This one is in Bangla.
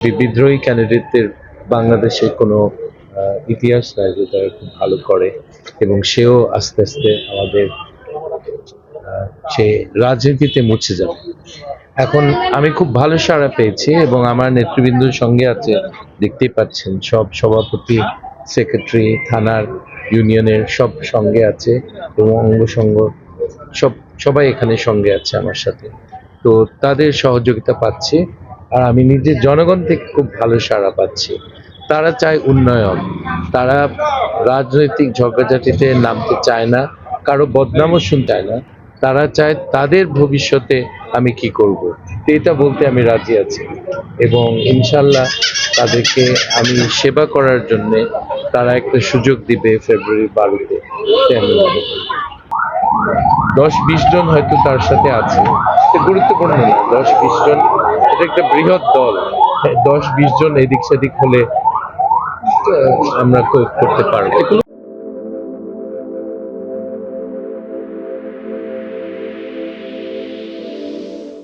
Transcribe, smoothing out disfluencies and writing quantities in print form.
বিদ্রোহী ক্যান্ডিডেটদের বাংলাদেশে কোনো ইতিহাস নাই যে তারা খুব ভালো করে, এবং সেও আস্তে আস্তে আমাদের সে রাজনীতিতে মুছে যাবে। এখন আমি খুব ভালো সাড়া পেয়েছি এবং আমার নেতৃবৃন্দর সঙ্গে আছে, দেখতেই পাচ্ছেন সব সভাপতি, সেক্রেটারি, থানার, ইউনিয়নের সব সঙ্গে আছে এবং অঙ্গসঙ্গ সবাই এখানে সঙ্গে আছে আমার সাথে। তো তাদের সহযোগিতা পাচ্ছি, আর আমি নিজের জনগণ থেকে খুব ভালো সাড়া পাচ্ছি। তারা চায় উন্নয়ন, তারা রাজনৈতিক ঝগড়াঝাটিতে নামতে চায় না, কারো বদনামও শুনতে চায় না। তারা চায় তাদের ভবিষ্যতে আমি কি করব, এটা বলতে আমি রাজি আছি, এবং ইনশাল্লাহ তাদেরকে আমি সেবা করার জন্য তারা একটা সুযোগ দিবে ফেব্রুয়ারি 12-তে। আমি মনে করি 10-20 জন হয়তো তার সাথে আছে, গুরুত্বপূর্ণ না। 10-20 জন এটা একটা বৃহৎ দল, 10-20 জন এদিক সেদিক হলে আমরা করতে পারবো।